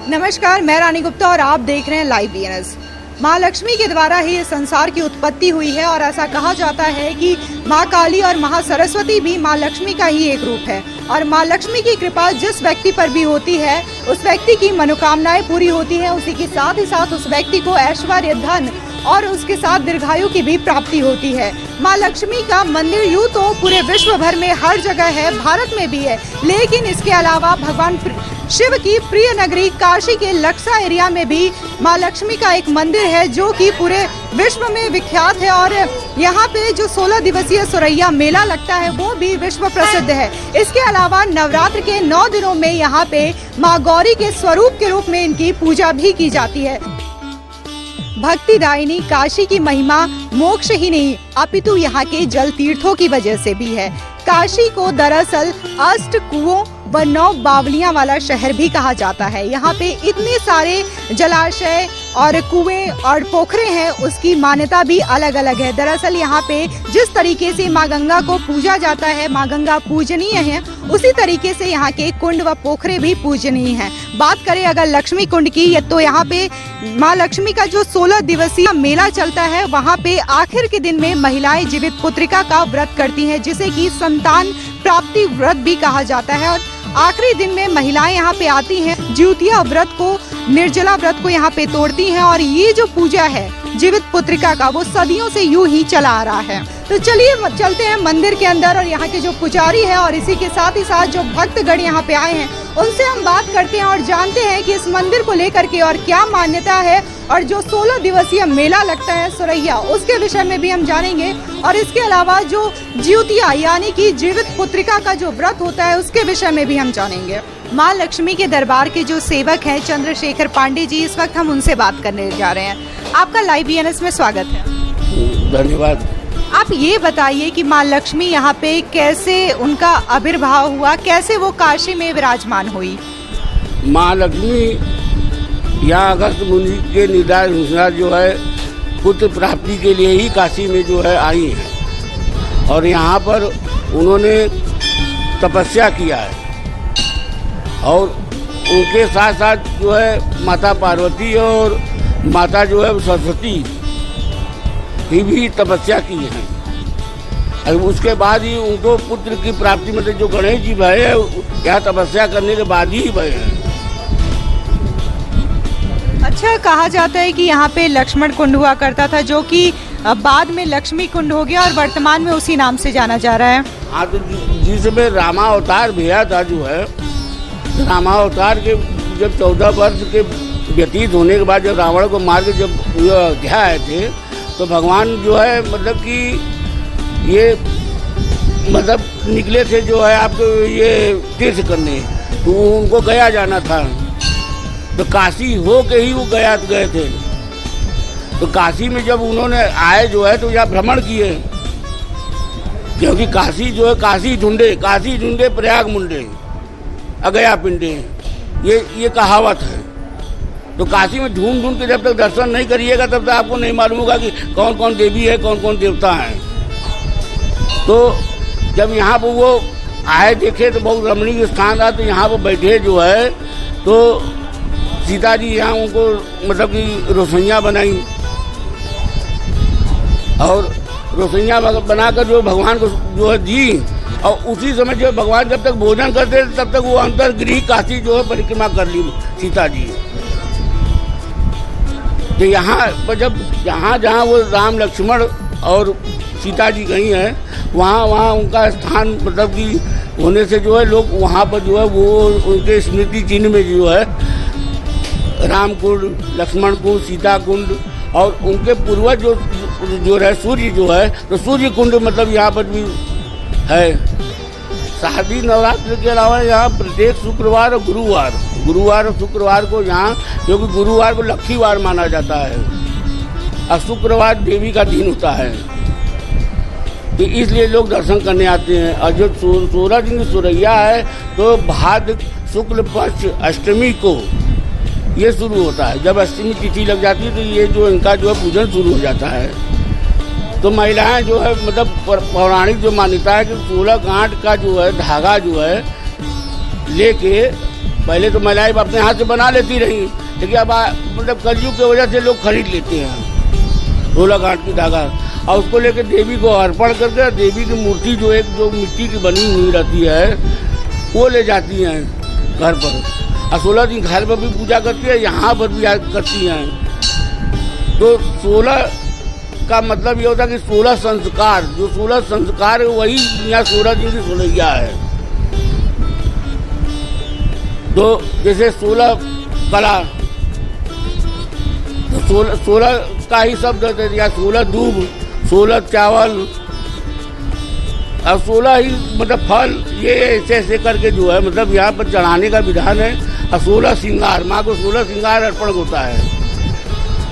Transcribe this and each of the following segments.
नमस्कार, मैं रानी गुप्ता और आप देख रहे हैं लाइव बीएनएस। माँ लक्ष्मी के द्वारा ही इस संसार की उत्पत्ति हुई है और ऐसा कहा जाता है कि माँ काली और माँ सरस्वती भी माँ लक्ष्मी का ही एक रूप है और माँ लक्ष्मी की कृपा जिस व्यक्ति पर भी होती है उस व्यक्ति की मनोकामनाएं पूरी होती है। उसी के साथ ही साथ उस व्यक्ति को ऐश्वर्य, धन और उसके साथ दीर्घायु की भी प्राप्ति होती है। माँ लक्ष्मी का मंदिर यूँ तो पूरे विश्व भर में हर जगह है, भारत में भी है, लेकिन इसके अलावा भगवान शिव की प्रिय नगरी काशी के लक्सा एरिया में भी माँ लक्ष्मी का एक मंदिर है जो कि पूरे विश्व में विख्यात है। और यहाँ पे जो 16 दिवसीय सुरैया मेला लगता है वो भी विश्व प्रसिद्ध है। इसके अलावा नवरात्र के 9 दिनों में यहाँ पे माँ गौरी के स्वरूप के रूप में इनकी पूजा भी की जाती है। भक्तिदायिनी काशी की महिमा मोक्ष ही नहीं अपितु यहाँ के जल तीर्थों की वजह से भी है। काशी को दरअसल 8 कुओं व 9 बावलियां वाला शहर भी कहा जाता है। यहाँ पे इतने सारे जलाशय और कुएं और पोखरे हैं, उसकी मान्यता भी अलग अलग है। दरअसल यहाँ पे जिस तरीके से माँ गंगा को पूजा जाता है, माँ गंगा पूजनीय है, उसी तरीके से यहाँ के कुंड व पोखरे भी पूजनीय हैं। बात करें अगर लक्ष्मी कुंड की, तो यहाँ पे माँ लक्ष्मी का जो 16 दिवसीय मेला चलता है, वहाँ पे आखिर के दिन में महिलाएं जीवित पुत्रिका का व्रत करती हैं, जिसे कि संतान प्राप्ति व्रत भी कहा जाता है। और आखिरी दिन में महिलाएं यहाँ पे आती हैं, ज्योतिया व्रत को, निर्जला व्रत को यहाँ पे तोड़ती हैं। और ये जो पूजा है जीवित पुत्रिका का, वो सदियों से यूं ही चला आ रहा है। तो चलिए चलते हैं मंदिर के अंदर और यहाँ के जो पुजारी है और इसी के साथ ही साथ जो भक्तगण यहाँ पे आए हैं उनसे हम बात करते हैं और जानते हैं कि इस मंदिर को लेकर के और क्या मान्यता है, और जो 16 दिवसीय मेला लगता है सुरैया, उसके विषय में भी हम जानेंगे। और इसके अलावा जो ज्योतिया यानी कि जीवित पुत्रिका का जो व्रत होता है उसके विषय में भी हम जानेंगे। माँ लक्ष्मी के दरबार के जो सेवक हैं चंद्रशेखर पांडे जी, इस वक्त हम उनसे बात करने जा रहे हैं। आपका लाइव बीएनएस में स्वागत है। धन्यवाद। आप ये बताइए कि माँ लक्ष्मी यहाँ पे कैसे उनका आविर्भाव हुआ, कैसे वो काशी में विराजमान हुई? माँ लक्ष्मी यहाँ अगस्त मुनि के निर्देश अनुसार जो है पुत्र प्राप्ति के लिए ही काशी में जो है आई हैं और यहाँ पर उन्होंने तपस्या किया है और उनके साथ साथ जो है माता पार्वती और माता जो है सरस्वती ही भी तपस्या की है। और उसके बाद ही उनको पुत्र की प्राप्ति, मतलब जो गणेश जी भय है यहाँ तपस्या करने के बाद ही भय है। अच्छा, कहा जाता है कि यहाँ पे लक्ष्मण कुंड हुआ करता था जो कि बाद में लक्ष्मी कुंड हो गया और वर्तमान में उसी नाम से जाना जा रहा है। हाँ, तो जिसमें रामावतार भैया था, जो है रामावतार के जब 14 वर्ष के व्यतीत होने के बाद जब रावण को मार के जब अयोध्या आए थे, तो भगवान जो है मतलब कि ये मतलब निकले थे जो है आपको ये तीर्थ करने, तो उनको गया जाना था, तो काशी हो के ही वो गए थे। तो काशी में जब उन्होंने आए जो है तो यहाँ भ्रमण किए, क्योंकि काशी जो है काशी ढूंढे प्रयाग मुंडे अगया पिंडे, ये कहावत है। तो काशी में ढूंढ के जब तक दर्शन नहीं करिएगा तब तक आपको नहीं मालूम होगा कि कौन कौन देवी है, कौन कौन देवता हैं। तो जब यहाँ पर वो आए देखे तो बहुत रमणीय स्थान था, तो यहाँ पर बैठे जो है तो सीता जी यहाँ उनको मतलब कि रोसैया बनाई और रोसैया बनाकर जो भगवान को जो है दी। और उसी समय जो भगवान जब तक भोजन करते तब तक वो अंतर्गृह काशी जो है परिक्रमा कर ली सीता जी। तो यहाँ पर जब जहाँ वो राम लक्ष्मण और सीता जी गई हैं, वहाँ उनका स्थान मतलब कि होने से जो है लोग वहाँ पर जो है वो उनके स्मृति चिन्ह में जो है राम कुंड, लक्ष्मण कुंड, सीता कुंड और उनके पूर्वज जो है सूर्य जो है, तो सूर्य कुंड मतलब यहाँ पर भी है। शारदीय नवरात्र के अलावा यहाँ प्रत्येक शुक्रवार और गुरुवार और शुक्रवार को यहाँ, क्योंकि गुरुवार को लक्ष्मीवार माना जाता है और शुक्रवार देवी का दिन होता है, तो इसलिए लोग दर्शन करने आते हैं। और जो 16 दिन की सुरैया है तो भाद्र शुक्ल पक्ष अष्टमी को ये शुरू होता है। जब अष्टमी तिथि लग जाती है तो ये जो इनका जो है पूजन शुरू हो जाता है। तो महिलाएं जो है मतलब पौराणिक जो मान्यता है कि 16 गांठ का जो है धागा जो है लेके पहले तो महिलाएं अपने हाथ से बना लेती रही, लेकिन अब मतलब कलयुग की वजह से लोग खरीद लेते हैं 16 गांठ की धागा और उसको लेकर देवी को अर्पण करके देवी की मूर्ति जो मिट्टी की बनी हुई रहती है वो ले जाती हैं घर पर और 16 दिन घर पर भी पूजा करती है, यहाँ पर भी करती हैं। तो 16 का मतलब ये होता है कि 16 संस्कार, जो 16 संस्कार है वही यहाँ 16 दिन की सोलहिया है। तो जैसे 16 कला, तो 16 का ही शब्द होते हैं, या 16 दूब, 16 चावल और 16 ही मतलब फल, ये ऐसे ऐसे करके जो है मतलब यहाँ पर चढ़ाने का विधान है। और 16 श्रृंगार, माँ को 16 श्रृंगार अर्पण होता है,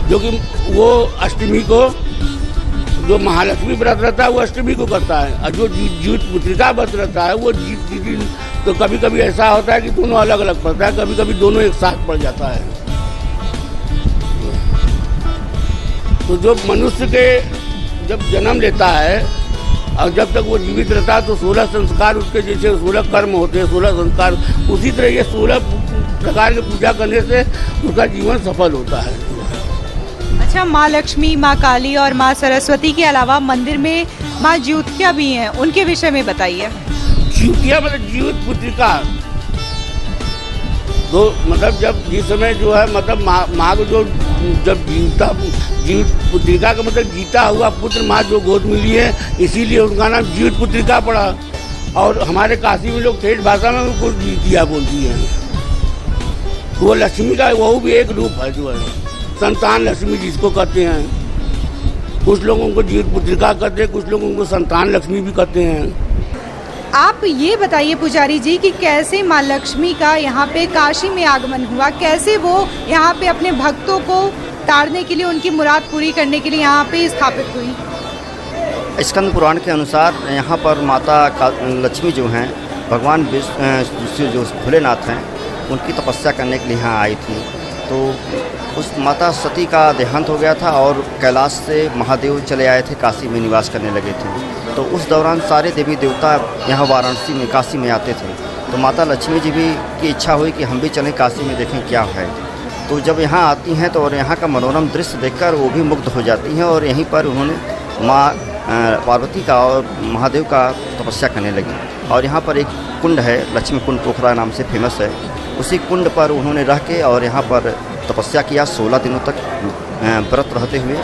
जो कि वो अष्टमी को, जो महालक्ष्मी व्रत रहता है वो अष्टमी को करता है, और जो जीवित पुत्रिका व्रत रहता है वो जीवित, तो कभी कभी ऐसा होता है कि दोनों अलग अलग पड़ता है, कभी कभी दोनों एक साथ पड़ जाता है। तो जो मनुष्य के जब जन्म लेता है और जब तक वो जीवित रहता है तो 16 संस्कार उसके, जैसे 16 कर्म होते हैं, 16 संस्कार, उसी तरह ये 16 प्रकार की पूजा करने से उसका जीवन सफल होता है। अच्छा, माँ लक्ष्मी, माँ काली और माँ सरस्वती के अलावा मंदिर में माँ ज्योतिया भी हैं, उनके विषय में बताइए। ज्योतिया मतलब जीवित पुत्रिका, तो मतलब जब जिस समय जो है मतलब माँ को जो जब जीवित पुत्रिका का मतलब जीता हुआ पुत्र माँ जो गोद मिली है, इसीलिए उनका नाम जीवित पुत्रिका पड़ा। और हमारे काशी में लोग ठेठ भाषा में उनको ज्योतिया बोलती हैं। वो लक्ष्मी का वो भी एक रूप है, जो है संतान लक्ष्मी जिसको कहते हैं। कुछ लोग उनको जीवित पुत्रिका कहते हैं, कुछ लोग उनको संतान लक्ष्मी भी कहते हैं। आप ये बताइए पुजारी जी कि कैसे माँ लक्ष्मी का यहाँ पे काशी में आगमन हुआ, कैसे वो यहाँ पे अपने भक्तों को तारने के लिए, उनकी मुराद पूरी करने के लिए यहाँ पे स्थापित हुई। स्कंद पुराण के अनुसार यहाँ पर माता लक्ष्मी जो हैं, भगवान विष्णु जो भोलेनाथ हैं, उनकी तपस्या करने के लिए यहाँ आई थी। तो उस माता सती का देहांत हो गया था और कैलाश से महादेव चले आए थे, काशी में निवास करने लगे थे। तो उस दौरान सारे देवी देवता यहाँ वाराणसी में, काशी में आते थे। तो माता लक्ष्मी जी भी की इच्छा हुई कि हम भी चलें काशी में, देखें क्या है। तो जब यहाँ आती हैं तो और यहाँ का मनोरम दृश्य देखकर वो भी मुग्ध हो जाती हैं और यहीं पर उन्होंने माँ पार्वती का और महादेव का तपस्या करने लगी। और यहाँ पर एक कुंड है, लक्ष्मी कुंड पोखरा नाम से फेमस है। उसी कुंड पर उन्होंने रह के और यहाँ पर तपस्या किया 16 दिनों तक व्रत रहते हुए,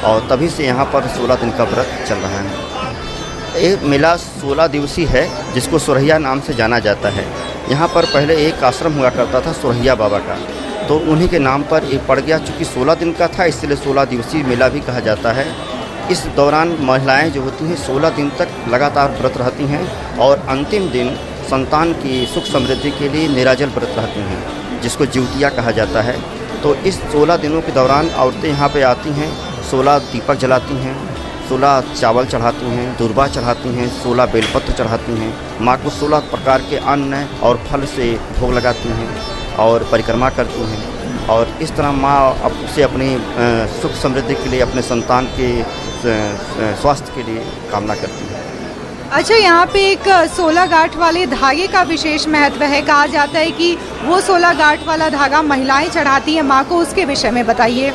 और तभी से यहाँ पर 16 दिन का व्रत चल रहा है। ये मेला 16 दिवसीय है, जिसको सुरहिया नाम से जाना जाता है। यहाँ पर पहले एक आश्रम हुआ करता था सुरहिया बाबा का, तो उन्हीं के नाम पर ये पड़ गया। चूँकि 16 दिन का था, इसलिए 16 दिवसीय मेला भी कहा जाता है। इस दौरान महिलाएं जो होती हैं 16 दिन तक लगातार व्रत रहती हैं और अंतिम दिन संतान की सुख समृद्धि के लिए निराजल व्रत रहती हैं, जिसको ज्योतिया कहा जाता है। तो इस 16 दिनों के दौरान औरतें यहाँ पे आती हैं, 16 दीपक जलाती हैं, 16 चावल चढ़ाती हैं, दूर्बा चढ़ाती हैं, 16 बेलपत्र चढ़ाती हैं, माँ को 16 प्रकार के अन्न और फल से भोग लगाती हैं और परिक्रमा करती हैं। और इस तरह माँ से अपनी सुख समृद्धि के लिए, अपने संतान के स्वास्थ्य के लिए कामना करती है। अच्छा, यहाँ पे एक 16 गांठ वाले धागे का विशेष महत्व है। कहा जाता है कि वो 16 गांठ वाला धागा महिलाएं चढ़ाती हैं माँ को, उसके विषय में बताइए।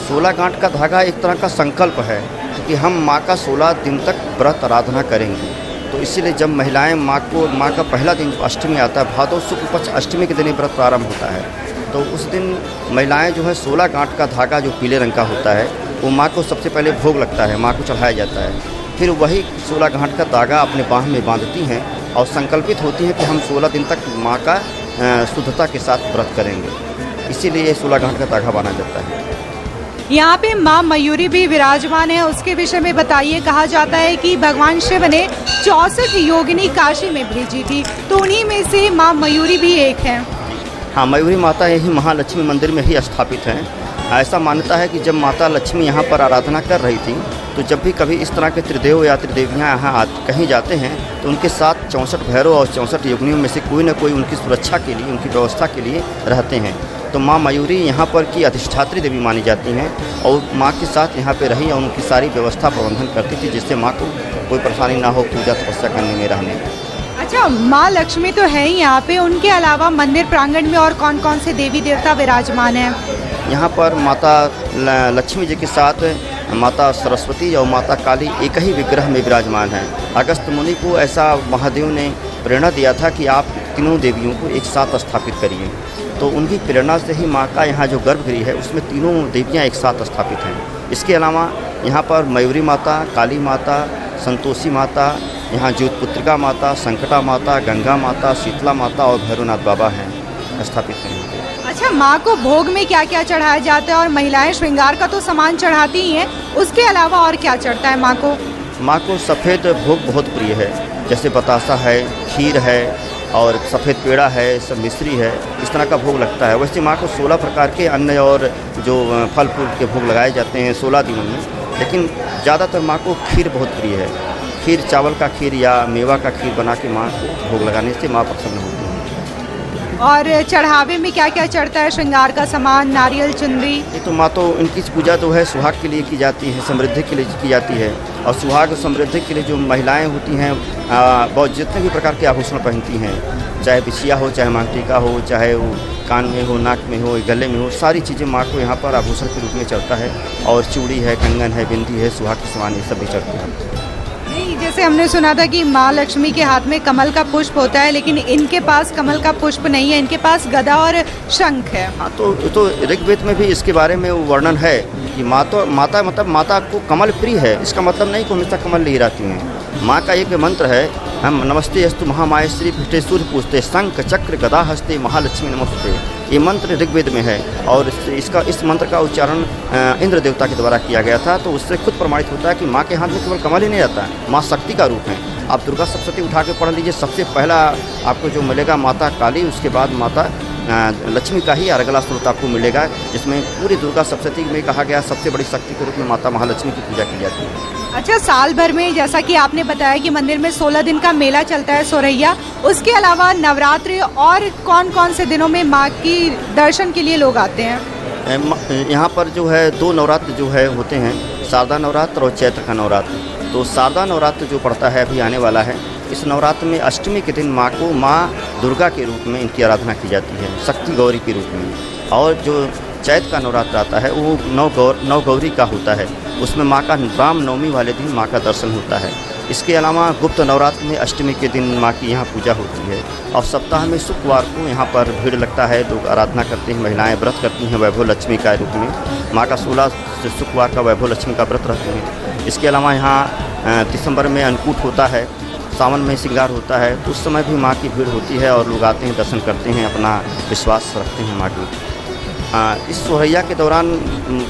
16 गांठ का धागा एक तरह का संकल्प है कि हम माँ का 16 दिन तक व्रत आराधना करेंगे। तो इसीलिए जब महिलाएं माँ का पहला दिन अष्टमी आता है, भादो शुक्ल पक्ष अष्टमी के दिन ही व्रत प्रारंभ होता है। तो उस दिन महिलाएं जो है 16 गांठ का धागा जो पीले रंग का होता है, वो माँ को सबसे पहले भोग लगता है, माँ को चढ़ाया जाता है। फिर वही 16 गांठ का धागा अपने बाह में बांधती हैं और संकल्पित होती हैं कि हम 16 दिन तक माँ का शुद्धता के साथ व्रत करेंगे। इसीलिए ये 16 गांठ का धागा बांधा जाता है। यहाँ पे माँ मयूरी भी विराजमान है, उसके विषय में बताइए। कहा जाता है कि भगवान शिव ने 64 योगिनी काशी में भेजी थी, तो उन्हीं में से माँ मयूरी भी एक है। हाँ, मयूरी माता यही महालक्ष्मी मंदिर में ही स्थापित हैं। ऐसा मान्यता है कि जब माता लक्ष्मी यहाँ पर आराधना कर रही थी, तो जब भी कभी इस तरह के त्रिदेव या त्रिदेवियाँ यहाँ कहीं जाते हैं तो उनके साथ 64 भैरव और 64 योगिनियों में से कोई न कोई उनकी सुरक्षा के लिए, उनकी व्यवस्था के लिए रहते हैं। तो माँ मयूरी यहाँ पर की अधिष्ठात्री देवी मानी जाती हैं और माँ के साथ यहाँ पे रही और उनकी सारी व्यवस्था प्रबंधन करती थी, जिससे माँ को कोई परेशानी ना हो पूजा तपस्या करने में, रहने में। अच्छा, माँ लक्ष्मी तो है ही यहाँ पे, उनके अलावा मंदिर प्रांगण में और कौन कौन से देवी देवता विराजमान हैं? यहाँ पर माता लक्ष्मी जी के साथ माता सरस्वती और माता काली एक ही विग्रह में विराजमान हैं। अगस्त मुनि को ऐसा महादेव ने प्रेरणा दिया था कि आप तीनों देवियों को एक साथ स्थापित करिए, तो उनकी प्रेरणा से ही माँ का यहाँ जो गर्भगृह है उसमें तीनों देवियाँ एक साथ स्थापित हैं। इसके अलावा यहाँ पर मयूरी माता, काली माता, संतोषी माता, यहाँ ज्योतपुत्रिका माता, संकटा माता, गंगा माता, शीतला माता और भैरवनाथ बाबा हैं स्थापित हैं। अच्छा, माँ को भोग में क्या क्या चढ़ाया जाता है? और महिलाएं श्रृंगार का तो सामान चढ़ाती ही हैं, उसके अलावा और क्या चढ़ता है माँ को? माँ को सफ़ेद भोग बहुत प्रिय है, जैसे बतासा है, खीर है और सफ़ेद पेड़ा है, सब मिश्री है, इस तरह का भोग लगता है। वैसे माँ को 16 प्रकार के अन्न और जो फल फूल के भोग लगाए जाते हैं 16 दिनों में, लेकिन ज़्यादातर माँ को खीर बहुत प्रिय है। खीर, चावल का खीर या मेवा का खीर बना के माँ को भोग लगाने से माँ प्रसन्न होती है। और चढ़ावे में क्या क्या चढ़ता है? श्रृंगार का सामान, नारियल, चुनरी? ये तो माँ तो इनकी पूजा जो है सुहाग के लिए की जाती है, समृद्धि के लिए की जाती है। और सुहाग समृद्धि के लिए जो महिलाएं होती हैं बहुत जितने भी प्रकार के आभूषण पहनती हैं, चाहे बिछिया हो, चाहे मांगटिका हो, चाहे वो कान में हो, नाक में हो, गले में हो, सारी चीज़ें माँ को यहाँ पर आभूषण के रूप में चढ़ता है। और चूड़ी है, कंगन है, बिंदी है, सुहाग के सामान ये सब भी चढ़ते हैं। नहीं, जैसे हमने सुना था कि माँ लक्ष्मी के हाथ में कमल का पुष्प होता है, लेकिन इनके पास कमल का पुष्प नहीं है, इनके पास गदा और शंख है। हाँ, तो ऋग्वेद में भी इसके बारे में वर्णन है कि माता को कमल प्रिय है। इसका मतलब नहीं कि हमेशा कमल नहीं रहती हैं। माँ का एक मंत्र है, हम नमस्ते अस्तु महामाये श्री पृष्ठे सूर्य पूजते शंख चक्र गदा हस्ते महालक्ष्मी नमस्ते। ये मंत्र ऋग्वेद में है और इस मंत्र का उच्चारण इंद्र देवता के द्वारा किया गया था। तो उससे खुद प्रमाणित होता है कि माँ के हाथ में केवल कमल ही नहीं रहता है, माँ शक्ति का रूप है। आप दुर्गा सप्तशती उठा के पढ़ लीजिए, सबसे पहला आपको जो मिलेगा माता काली, उसके बाद माता लक्ष्मी का ही अगला स्रोत आपको मिलेगा, जिसमें पूरी दुर्गा सप्तशती में कहा गया सबसे बड़ी शक्ति के रूप में माता महालक्ष्मी की पूजा की जाती है। अच्छा, साल भर में जैसा कि आपने बताया कि मंदिर में 16 दिन का मेला चलता है सोरैया, उसके अलावा नवरात्रि और कौन कौन से दिनों में माँ की दर्शन के लिए लोग आते हैं? यहाँ पर जो है 2 नवरात्र जो है होते हैं, शारदा नवरात्र और चैत्र का नवरात्र। तो शारदा नवरात्र जो पड़ता है अभी आने वाला है, इस नवरात्र में अष्टमी के दिन माँ को माँ दुर्गा के रूप में इनकी आराधना की जाती है, शक्ति गौरी के रूप में। और जो चैत्र का नवरात्र आता है वो नौ गौरी का होता है, उसमें माँ का रामनवमी वाले दिन माँ का दर्शन होता है। इसके अलावा गुप्त नवरात्र में अष्टमी के दिन माँ की यहाँ पूजा होती है। और सप्ताह में शुक्रवार को यहाँ पर भीड़ लगता है, लोग आराधना करते हैं, महिलाएं व्रत करती हैं वैभव लक्ष्मी का रूप में। माँ का 16 शुक्रवार का वैभव लक्ष्मी का व्रत रखते हैं। इसके अलावा यहाँ दिसंबर में अन्नकूट होता है, सावन में श्रृंगार होता है, तो उस समय भी माँ की भीड़ होती है और लोग आते हैं, दर्शन करते हैं, अपना विश्वास रखते हैं माँ की। इस सोरैया के दौरान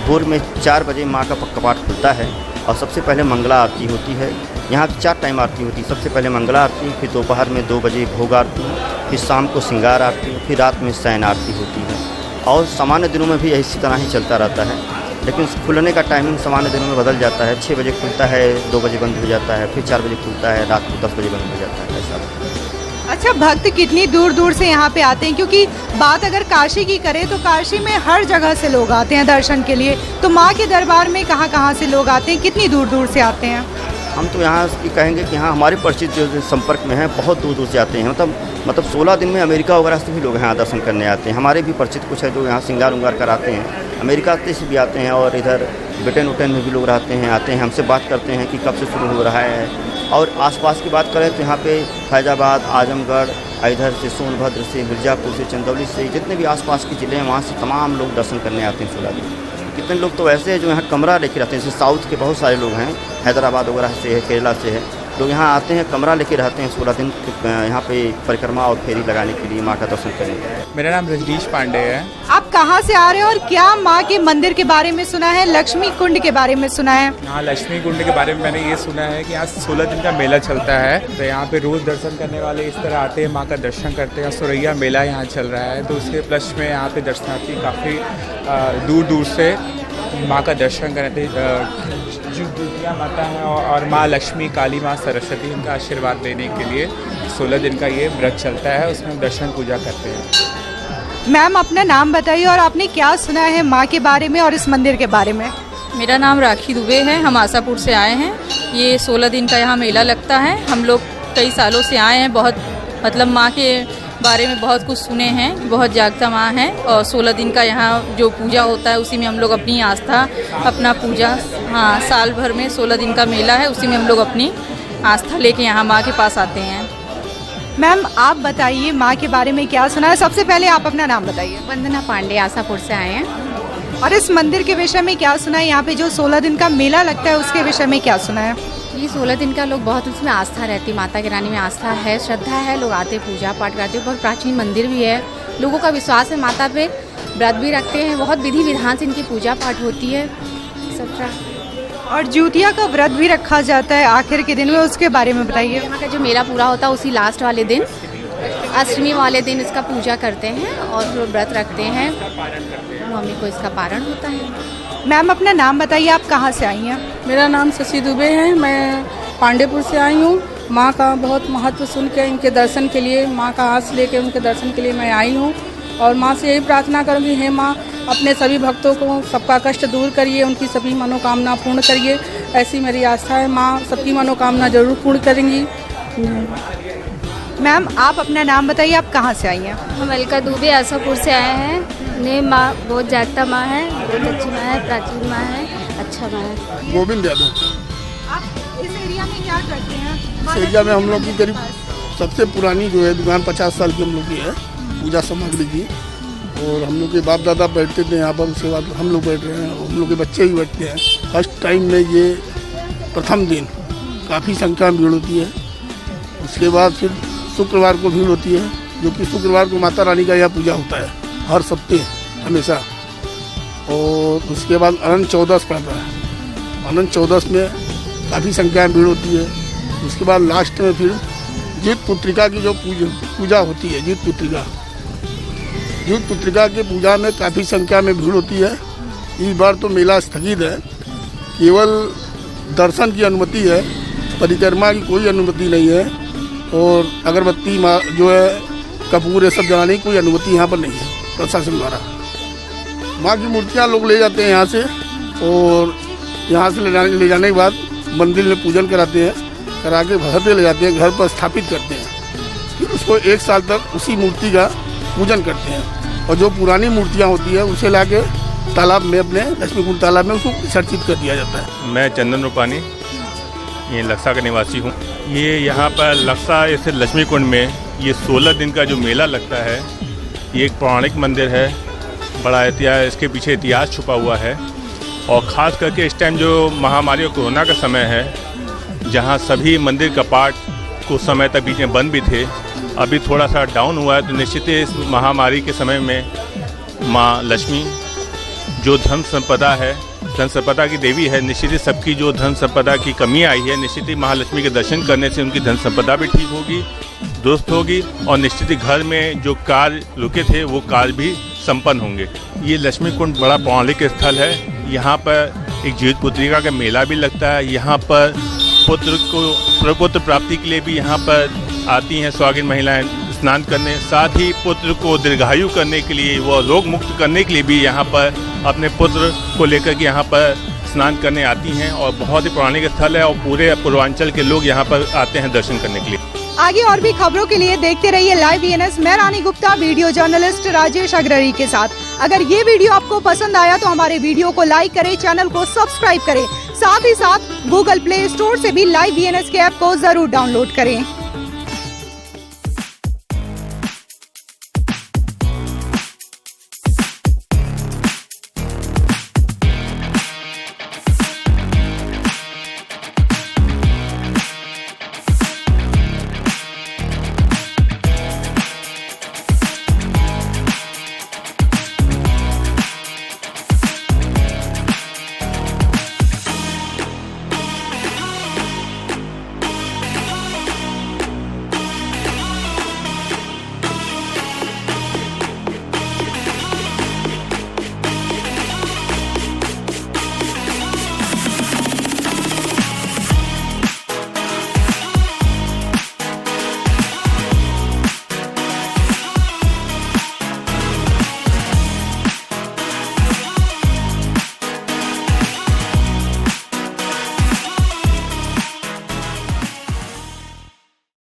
भोर में 4 बजे माँ का कपाट खुलता है और सबसे पहले मंगला आरती होती है। यहाँ 4 टाइम आरती होती है, सबसे पहले मंगला आरती, फिर दोपहर में 2 बजे भोग आरती, फिर शाम को श्रृंगार आरती, फिर रात में शयन आरती होती है। और सामान्य दिनों में भी इसी तरह ही चलता रहता है, लेकिन खुलने का टाइमिंग सामान्य दिनों में बदल जाता है। 6 बजे खुलता है, 2 बजे बंद हो जाता है, फिर 4 बजे खुलता है, रात को 10 बजे बंद हो जाता है, ऐसा। अच्छा, भक्त कितनी दूर दूर से यहाँ पे आते हैं? क्योंकि बात अगर काशी की करें तो काशी में हर जगह से लोग आते हैं दर्शन के लिए, तो माँ के दरबार में कहाँ कहाँ से लोग आते हैं, कितनी दूर दूर से आते हैं? हम तो यहाँ कहेंगे कि यहाँ हमारे परिचित जो संपर्क में हैं बहुत दूर दूर से आते हैं। मतलब 16 दिन में अमेरिका वगैरह से भी लोग यहाँ दर्शन करने आते हैं। हमारे भी परिचित कुछ है जो यहाँ श्रृंगार उंगार कराते हैं, अमेरिका से भी आते हैं और इधर ब्रिटेन उटेन में भी लोग रहते हैं, आते हैं, हमसे बात करते हैं कि कब से शुरू हो रहा है। और आसपास की बात करें तो यहाँ पे फैज़ाबाद, आजमगढ़, इधर से सोनभद्र से, मिर्ज़ापुर से, चंदौली से, जितने भी आसपास के ज़िले हैं वहाँ से तमाम लोग दर्शन करने आते हैं 16 दिन। कितने लोग तो ऐसे हैं जो यहाँ कमरा लेके रहते हैं, जैसे साउथ के बहुत सारे लोग हैं, हैदराबाद वगैरह से है, केरला से है, लोग यहाँ आते हैं, कमरा लेके रहते हैं 16 दिन यहाँ पे परिक्रमा और फेरी लगाने के लिए, माँ का दर्शन करने के लिए। मेरा नाम रजनीश पांडे है। आप कहाँ से आ रहे हैं और क्या माँ के मंदिर के बारे में सुना है, लक्ष्मी कुंड के बारे में सुना है? हाँ, लक्ष्मी कुंड के बारे में मैंने ये सुना है कि यहाँ 16 दिन का मेला चलता है, तो यहाँ पे रोज़ दर्शन करने वाले इस तरह आते हैं, माँ का दर्शन करते हैं। सोरैया मेला यहाँ चल रहा है, तो उसके प्लस में यहाँ पे दर्शनार्थी काफ़ी दूर दूर से माँ का दर्शन करते जो दुर्गा माता है और माँ लक्ष्मी, काली माँ, सरस्वती, इनका आशीर्वाद लेने के लिए 16 दिन का ये व्रत चलता है, उसमें दर्शन पूजा करते हैं। मैम, अपना नाम बताइए और आपने क्या सुना है माँ के बारे में और इस मंदिर के बारे में? मेरा नाम राखी दुबे है, हम आशापुर से आए हैं। ये 16 दिन का यहाँ मेला लगता है। हम लोग कई सालों से आए हैं। बहुत मतलब माँ के बारे में बहुत कुछ सुने हैं, बहुत जागता माँ है। और 16 दिन का यहाँ जो पूजा होता है उसी में हम लोग अपनी आस्था, अपना पूजा, हाँ, साल भर में 16 दिन का मेला है, उसी में हम लोग अपनी आस्था लेके यहाँ माँ के पास आते हैं। मैम आप बताइए माँ के बारे में क्या सुना है? सबसे पहले आप अपना नाम बताइए। वंदना पांडे, आशापुर से आए हैं। और इस मंदिर के विषय में क्या सुना है? यहाँ पे जो 16 दिन का मेला लगता है उसके विषय में क्या सुना है? ये 16 दिन का लोग बहुत उसमें आस्था रहती है, माता की रानी में आस्था है, श्रद्धा है, लोग आते पूजा पाठ करते हैं। बहुत प्राचीन मंदिर भी है, लोगों का विश्वास है माता पे, व्रत भी रखते हैं, बहुत विधि विधान से इनकी पूजा पाठ होती है सबका। और ज्योतिया का व्रत भी रखा जाता है आखिर के दिन में, उसके बारे में बताइए। यहाँ का जो मेला पूरा होता है उसी लास्ट वाले दिन, अष्टमी वाले दिन इसका पूजा करते हैं और फिर व्रत रखते हैं, मम्मी को इसका पारण होता है। मैम अपना नाम बताइए, आप कहाँ से आई हैं? मेरा नाम शशि दुबे है, मैं पांडेपुर से आई हूँ। माँ का बहुत महत्व सुन के इनके दर्शन के लिए, माँ का आस लेके उनके दर्शन के लिए मैं आई हूँ। और माँ से यही प्रार्थना करूँगी, हे माँ अपने सभी भक्तों को सबका कष्ट दूर करिए, उनकी सभी मनोकामना पूर्ण करिए, ऐसी मेरी आस्था है। माँ सबकी मनोकामना जरूर पूर्ण करेंगी। मैम आप अपना नाम बताइए, आप कहाँ से आई हैं? हम अलका दुबे आशापुर से आए हैं। ने माँ बहुत जागता माँ है, बहुत अच्छी माँ है, प्राचीन माँ है, अच्छा माँ है। गोविंद यादव। आप इस एरिया में क्या करते हैं? इस एरिया में हम लोग की करीब सबसे पुरानी जो है दुकान 50 साल की हम लोग की है, पूजा सामग्री की। और हम लोग के बाप दादा बैठते थे यहाँ पर, उसके बाद हम लोग बैठ रहे हैं, हम लोग के बच्चे भी बैठते हैं। फर्स्ट टाइम में ये प्रथम दिन काफ़ी संख्या में भीड़ होती है। उसके बाद फिर शुक्रवार को भीड़ होती है, जो कि शुक्रवार को माता रानी का यहाँ पूजा होता है हर सप्ताह हमेशा। और उसके बाद अनंत चौदस पड़ता है, अनंत चौदस में काफ़ी संख्या में भीड़ होती है। उसके बाद लास्ट में फिर जीत पुत्रिका की जो पूजा होती है, जीत पुत्रिका की पूजा में काफ़ी संख्या में भीड़ होती है। इस बार तो मेला स्थगित है, केवल दर्शन की अनुमति है, परिक्रमा की कोई अनुमति नहीं है। और अगरबत्ती जो है कपूर ये सब जलाने की कोई अनुमति यहाँ पर नहीं है प्रशासन द्वारा। माँ की मूर्तियाँ लोग ले जाते हैं यहाँ से, और यहाँ से ले जाने के बाद मंदिर में पूजन कराते हैं, करा के घर पे ले जाते हैं, घर पर स्थापित करते हैं। फिर उसको 1 साल तक उसी मूर्ति का पूजन करते हैं। और जो पुरानी मूर्तियाँ होती है उसे ला के तालाब में, अपने लक्ष्मी कुंड तालाब में उसको विसर्जित कर दिया जाता है। मैं चंदन रूपानी, ये लक्सा का निवासी हूँ। ये यहाँ पर लक्सा स्थित लक्ष्मी कुंड में ये 16 दिन का जो मेला लगता है, ये एक पौराणिक मंदिर है, बड़ा इतिहास, इसके पीछे इतिहास छुपा हुआ है। और ख़ास करके इस टाइम जो महामारी और कोरोना का समय है, जहाँ सभी मंदिर कपाट कुछ समय तक बीच में बंद भी थे, अभी थोड़ा सा डाउन हुआ है। तो निश्चित ही इस महामारी के समय में माँ लक्ष्मी जो धन संपदा है, धन संपदा की देवी है, निश्चित ही सबकी जो धन संपदा की कमी आई है, निश्चित ही महालक्ष्मी के दर्शन करने से उनकी धन संपदा भी ठीक होगी, दुरुस्त होगी। और निश्चित ही घर में जो कार्य रुके थे वो कार्य भी संपन्न होंगे। ये लक्ष्मी कुंड बड़ा पौराणिक स्थल है। यहाँ पर एक जीवित पुत्रिका का मेला भी लगता है। यहाँ पर पुत्र प्राप्ति के लिए भी यहाँ पर आती हैं स्वागिन महिलाएं स्नान करने, साथ ही पुत्र को दीर्घायु करने के लिए, वो रोग मुक्त करने के लिए भी यहाँ पर अपने पुत्र को लेकर के यहाँ पर स्नान करने आती हैं। और बहुत ही पौराणिक स्थल है और पूरे पूर्वांचल के लोग यहाँ पर आते हैं दर्शन करने के लिए। आगे और भी खबरों के लिए देखते रहिए लाइव वीएनएस। मैं रानी गुप्ता वीडियो जर्नलिस्ट राजेश अग्रणी के साथ। अगर ये वीडियो आपको पसंद आया तो हमारे वीडियो को लाइक करें, चैनल को सब्सक्राइब करें, साथ ही साथ गूगल प्ले स्टोर से भी लाइव वीएनएस के ऐप को जरूर डाउनलोड करें।